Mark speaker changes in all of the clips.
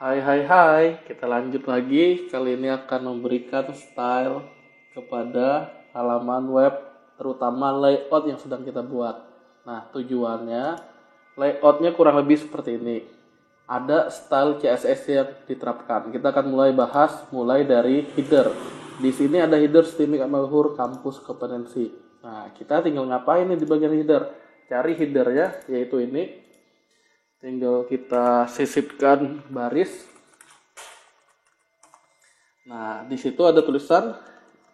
Speaker 1: Hai hai hai, kita lanjut lagi. Kali ini akan memberikan style kepada halaman web, terutama layout yang sedang kita buat. Nah, tujuannya layoutnya kurang lebih seperti ini. Ada style CSS yang diterapkan. Kita akan mulai dari header. Di sini ada header Stimik Malhur Kampus Kompetensi. Nah, kita tinggal ngapain nih di bagian header? Cari headernya, yaitu ini. Tinggal kita sisipkan baris. Nah, di situ ada tulisan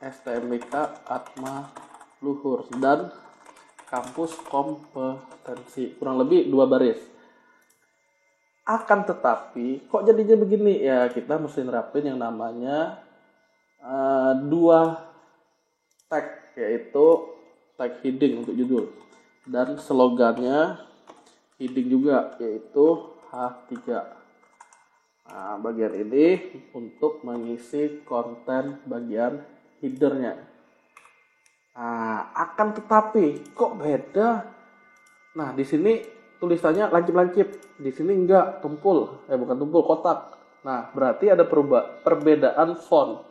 Speaker 1: STMIK Atma Luhur dan kampus kompetensi. Kurang lebih 2 baris. Akan tetapi, kok jadinya begini? Ya, kita mesti nerapin yang namanya 2 tag, yaitu tag heading untuk judul. Dan slogannya heading juga, yaitu H3. Nah, bagian ini untuk mengisi konten bagian headernya. Nah, akan tetapi kok beda? Nah, di sini tulisannya lancip-lancip, di sini enggak, bukan tumpul, kotak. Nah, berarti ada perbedaan font.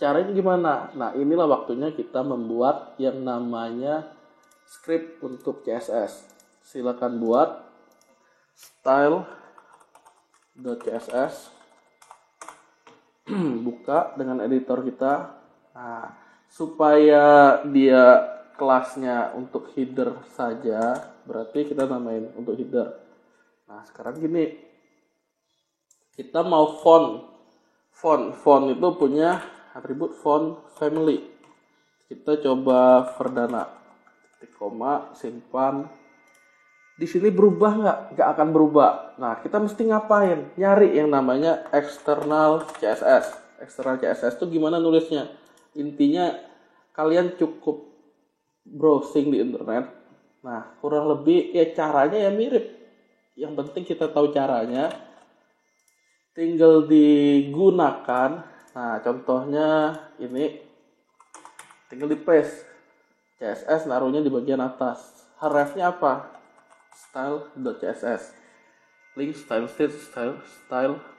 Speaker 1: Caranya gimana? Nah, inilah waktunya kita membuat yang namanya script untuk CSS. Silakan buat style.css, buka dengan editor kita. Nah, supaya dia kelasnya untuk header saja, berarti kita namain untuk header. Nah, sekarang gini, kita mau font itu punya atribut font family. Kita coba Verdana, titik koma, simpan. Di sini berubah nggak? Nggak akan berubah. Nah, kita mesti ngapain? Nyari yang namanya external CSS. External CSS itu gimana nulisnya? Intinya kalian cukup browsing di internet. Nah, kurang lebih ya caranya ya mirip. Yang penting kita tahu caranya. Tinggal digunakan. Nah, contohnya ini. Tinggal di paste. CSS naruhnya di bagian atas. Hrefnya apa? Style.css, link style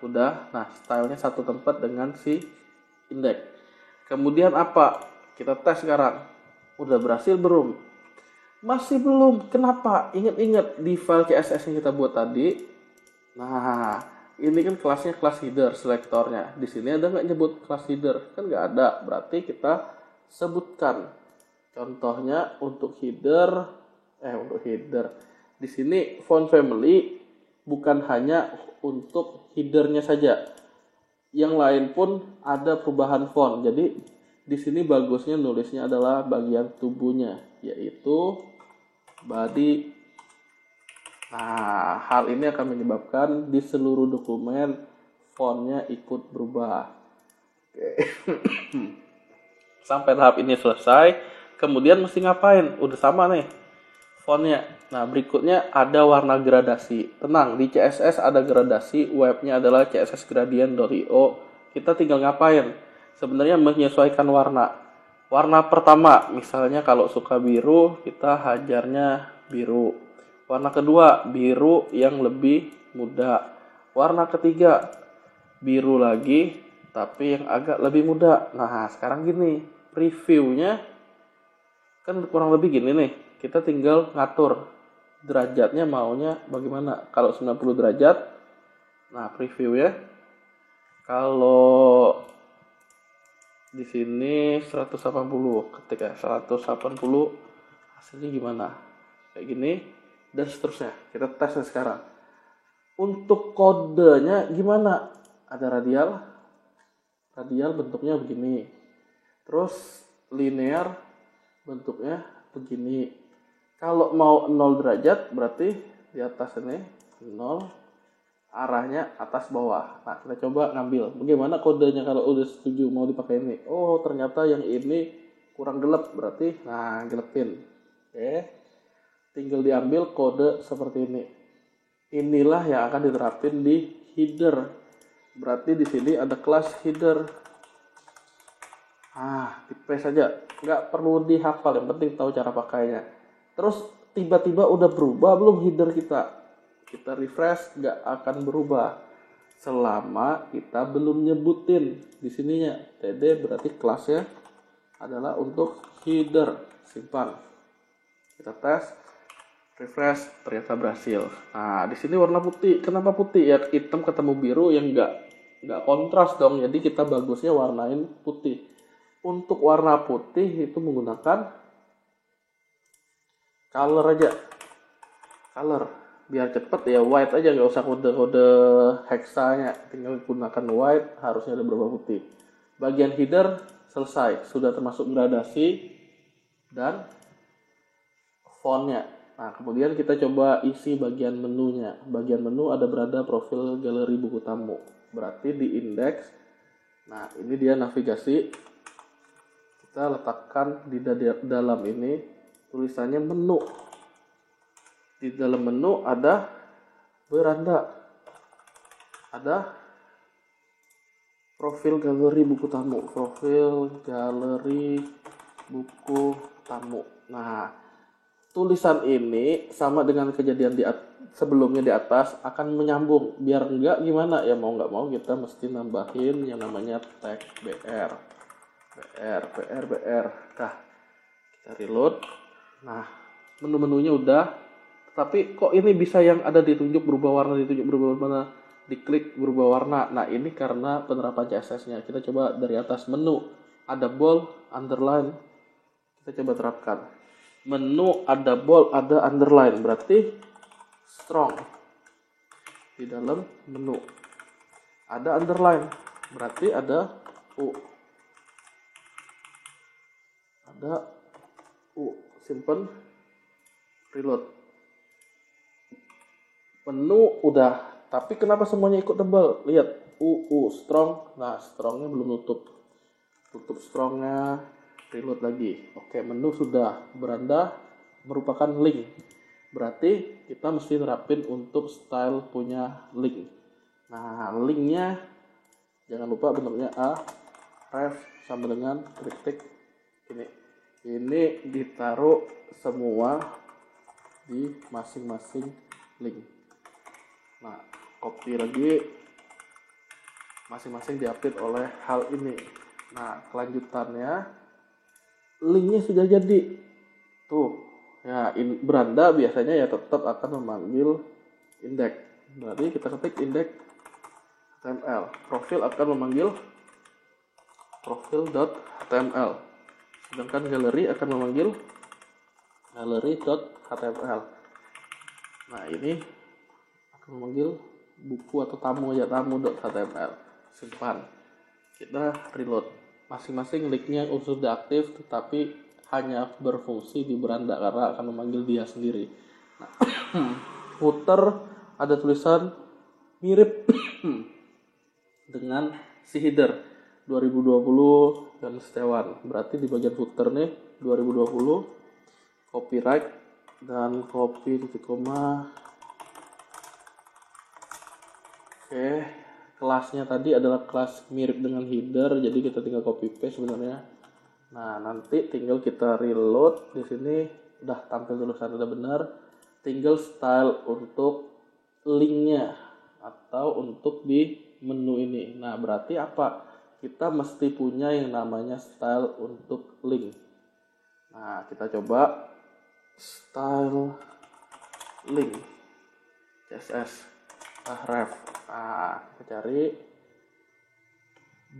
Speaker 1: udah. Nah, stylenya satu tempat dengan si index. Kemudian apa? Kita tes sekarang. Udah berhasil belum? Masih belum. Kenapa? Ingat di file CSS yang kita buat tadi. Nah, ini kan kelasnya kelas header selektornya. Di sini ada nggak nyebut kelas header? Kan nggak ada. Berarti kita sebutkan. Contohnya untuk header. Di sini font family bukan hanya untuk headernya saja. Yang lain pun ada perubahan font. Jadi di sini bagusnya nulisnya adalah bagian tubuhnya, yaitu body. Nah, hal ini akan menyebabkan di seluruh dokumen fontnya ikut berubah. Oke. Sampai tahap ini selesai. Kemudian mesti ngapain? Udah sama nih fontnya. Nah, berikutnya ada warna gradasi. Tenang, di CSS ada gradasi, webnya adalah cssgradient.io. Kita tinggal ngapain? Sebenarnya menyesuaikan warna. Warna pertama, misalnya kalau suka biru, kita hajarnya biru. Warna kedua, biru yang lebih muda. Warna ketiga, biru lagi, tapi yang agak lebih muda. Nah, sekarang gini, previewnya kan kurang lebih gini nih. Kita tinggal ngatur derajatnya maunya bagaimana. Kalau 90 derajat, nah preview ya. Kalau di sini 180, ketika 180 hasilnya gimana? Kayak gini dan seterusnya. Kita tes sekarang. Untuk kodenya gimana? Ada radial bentuknya begini. Terus linear bentuknya begini. Kalau mau 0 derajat berarti di atas ini 0, arahnya atas bawah. Nah, kita coba ngambil. Bagaimana kodenya kalau udah setuju mau dipakai ini? Oh, ternyata yang ini kurang gelap, berarti nah gelepin. Oke. Tinggal diambil kode seperti ini. Inilah yang akan diterapin di header. Berarti di sini ada kelas header. Di paste saja, nggak perlu dihafal, yang penting tahu cara pakainya. Terus tiba-tiba udah berubah belum header kita? Kita refresh, nggak akan berubah. selama kita belum nyebutin di sininya. TD berarti kelasnya adalah untuk header. Simpan. Kita tes, refresh, ternyata berhasil. Nah, di sini warna putih. Kenapa putih? Ya hitam ketemu biru yang nggak kontras dong. Jadi kita bagusnya warnain putih. Untuk warna putih itu menggunakan color aja. Color biar cepet ya, white aja, nggak usah kode-kode heksanya, tinggal gunakan white, harusnya ada berubah putih. Bagian header selesai, sudah termasuk gradasi dan fontnya. Nah, kemudian kita coba isi bagian menunya. Bagian menu ada berada profil galeri buku tamu, berarti di indeks. Nah, ini dia navigasi, kita letakkan di dalam ini tulisannya menu. Di dalam menu ada beranda, ada profil galeri buku tamu, profil galeri buku tamu. Nah, tulisan ini sama dengan kejadian sebelumnya di atas akan menyambung. Biar enggak gimana ya, mau nggak mau kita mesti nambahin yang namanya tag BR. Nah, kita reload. Nah, menu-menunya udah. Tapi kok ini bisa yang ada ditunjuk berubah warna, diklik berubah warna. Nah, ini karena penerapan CSS-nya. Kita coba dari atas menu, ada bold, underline. Kita coba terapkan. Menu ada bold, ada underline, berarti strong. Di dalam menu ada underline, berarti ada U. Ada U. Simpen, reload. Menu udah, tapi kenapa semuanya ikut tebal? Lihat, strong. Nah, strongnya belum nutup. Tutup strongnya, reload lagi. Oke, menu sudah. Beranda merupakan link. Berarti kita mesti nerapin untuk style punya link. Nah, linknya jangan lupa bentuknya ref sama dengan tik ini. Ini ditaruh semua di masing-masing link. Nah, copy lagi, masing-masing diupdate oleh hal ini. Nah, kelanjutannya linknya sudah jadi. Tuh, ya beranda biasanya ya tetap akan memanggil indeks. Berarti kita ketik indeks HTML. Profil akan memanggil profil.html. Sedangkan galeri akan memanggil galeri.html. Nah, ini memanggil buku atau tamu aja, tamu.html. Simpan. Kita reload. Masing-masing linknya sudah aktif, tetapi hanya berfungsi di beranda karena akan memanggil dia sendiri. Nah, footer ada tulisan mirip dengan si header 2020 dan Setiawan. Berarti di bagian footer nih 2020 copyright dan copy titik koma. Oke, kelasnya tadi adalah kelas mirip dengan header, jadi kita tinggal copy paste sebenarnya. Nah, nanti tinggal kita reload. Di sini udah tampil tulisan udah benar. Tinggal style untuk linknya atau untuk di menu ini. Nah, berarti apa? Kita mesti punya yang namanya style untuk link. Nah, kita coba style link CSS ref. Nah, kita cari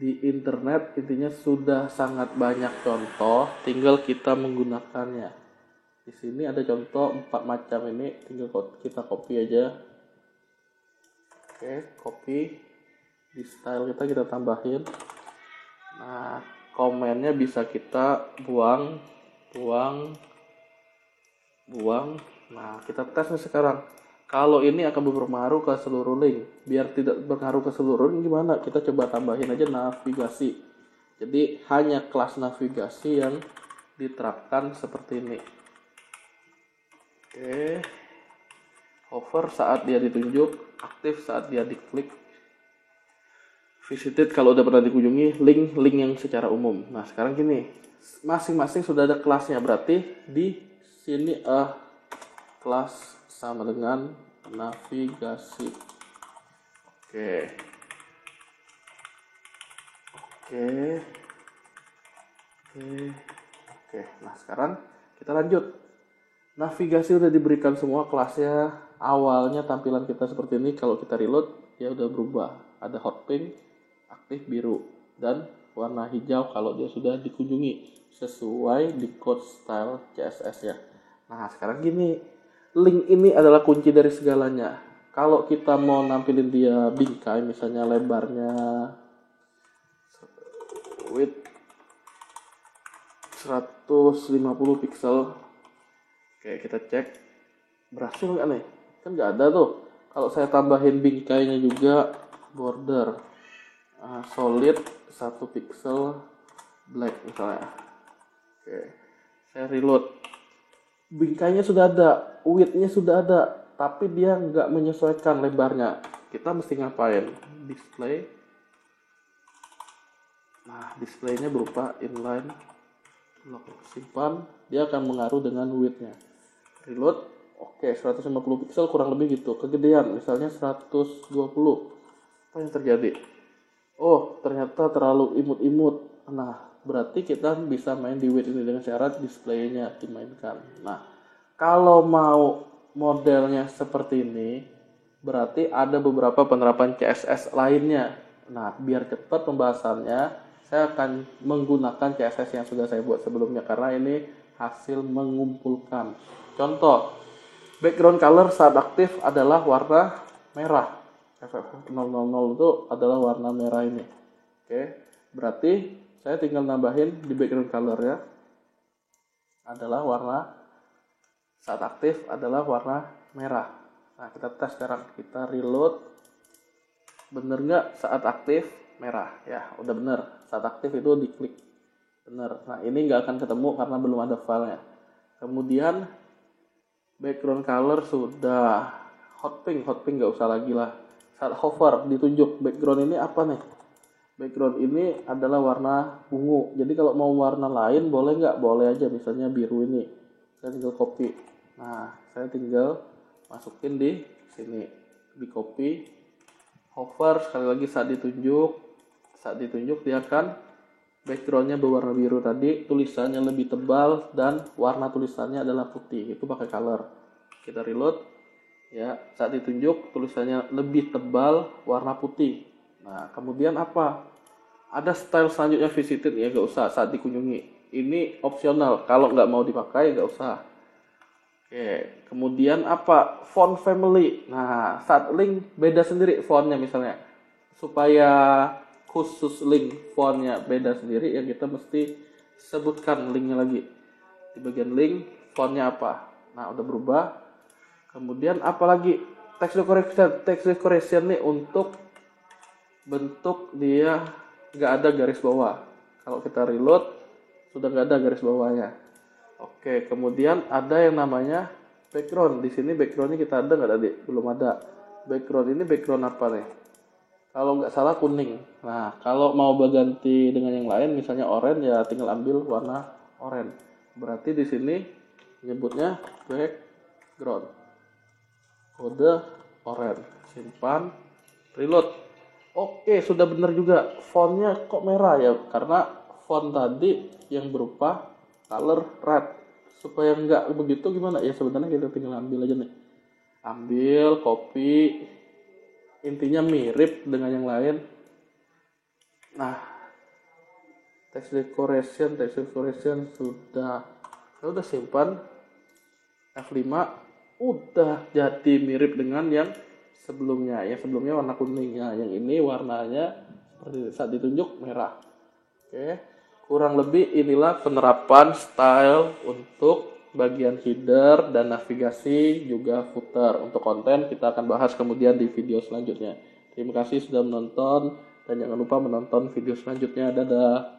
Speaker 1: di internet, intinya sudah sangat banyak contoh, tinggal kita menggunakannya. Di sini ada contoh 4 macam ini, tinggal kita copy aja. Oke, copy. Di style kita tambahin. Nah, komennya bisa kita buang. Nah, kita tes nih sekarang. Kalau ini akan berpengaruh ke seluruh link. Biar tidak berpengaruh ke seluruh link gimana? Kita coba tambahin aja navigasi. Jadi hanya kelas navigasi yang diterapkan seperti ini. Oke. Hover saat dia ditunjuk, aktif saat dia diklik. Visited kalau udah pernah dikunjungi, link yang secara umum. Nah, sekarang gini. Masing-masing sudah ada kelasnya, berarti di sini kelas sama dengan navigasi. Oke. Oke. Oke. Oke. Nah, sekarang kita lanjut. Navigasi udah diberikan semua kelasnya. Awalnya tampilan kita seperti ini. Kalau kita reload, ya udah berubah. Ada hot pink, aktif biru, dan warna hijau kalau dia sudah dikunjungi sesuai di code style CSS ya. Nah, sekarang gini. Link ini adalah kunci dari segalanya. Kalau kita mau nampilin dia bingkai, misalnya lebarnya width 150 pixel. Oke, kita cek berhasil nggak nih? Kan nggak ada tuh. Kalau saya tambahin bingkainya juga, border solid 1 pixel black misalnya. Oke, saya reload. Bingkainya sudah ada, width-nya sudah ada, tapi dia nggak menyesuaikan lebarnya. Kita mesti ngapain? Display. Nah, displaynya berupa inline lock, simpan, dia akan mengaruh dengan width-nya. Reload, oke, 150 pixel kurang lebih gitu. Kegedean, misalnya 120. Apa yang terjadi? Oh, ternyata terlalu imut-imut. Nah, berarti kita bisa main di width ini dengan syarat displaynya dimainkan. Nah, kalau mau modelnya seperti ini, berarti ada beberapa penerapan CSS lainnya. Nah, biar cepat pembahasannya, saya akan menggunakan CSS yang sudah saya buat sebelumnya karena ini hasil mengumpulkan. Contoh, background color saat aktif adalah warna merah. FF000 itu adalah warna merah ini. Oke, berarti saya tinggal nambahin di background color ya. Adalah warna saat aktif adalah warna merah. Nah, kita tes sekarang. Kita reload. Bener nggak saat aktif merah? Ya, udah bener. Saat aktif itu diklik. Bener. Nah, ini nggak akan ketemu karena belum ada filenya. Kemudian background color sudah. Hot pink nggak usah lagi lah. Saat hover ditunjuk background ini apa nih? Background ini adalah warna ungu. Jadi kalau mau warna lain boleh nggak? Boleh aja. Misalnya biru ini. Saya tinggal copy. Nah, saya tinggal masukin di sini. Di copy. Hover sekali lagi saat ditunjuk dia akan backgroundnya berwarna biru tadi, tulisannya lebih tebal dan warna tulisannya adalah putih. Itu pakai color. Kita reload. Ya, saat ditunjuk tulisannya lebih tebal, warna putih. Nah, kemudian apa? Ada style selanjutnya visited ya, nggak usah saat dikunjungi. Ini opsional, kalau nggak mau dipakai nggak usah. Oke, kemudian apa? Font family. Nah, saat link beda sendiri fontnya misalnya. Supaya khusus link fontnya beda sendiri, ya kita mesti sebutkan linknya lagi. Di bagian link, fontnya apa? Nah, udah berubah. Kemudian apalagi text decoration nih untuk bentuk dia nggak ada garis bawah. Kalau kita reload sudah nggak ada garis bawahnya. Oke, kemudian ada yang namanya background. Di sini backgroundnya kita ada nggak tadi? Belum ada. Background ini background apa nih? Kalau nggak salah kuning. Nah, kalau mau berganti dengan yang lain, misalnya oranye, ya tinggal ambil warna oranye. Berarti di sini nyebutnya background. Kode oranye. Simpan. Reload. Oke, sudah benar juga. Fontnya kok merah ya? Karena font tadi yang berupa color red. Supaya nggak begitu gimana? Ya sebenarnya kita tinggal ambil aja nih. Ambil, copy. Intinya mirip dengan yang lain. Nah, text decoration sudah. Saya udah simpan. F5 udah jadi mirip dengan yang sebelumnya. Yang sebelumnya warna kuningnya, yang ini warnanya seperti saat ditunjuk merah. Oke, kurang lebih inilah penerapan style untuk bagian header dan navigasi juga footer. Untuk konten kita akan bahas kemudian di video selanjutnya. Terima kasih sudah menonton dan jangan lupa menonton video selanjutnya. Dadah.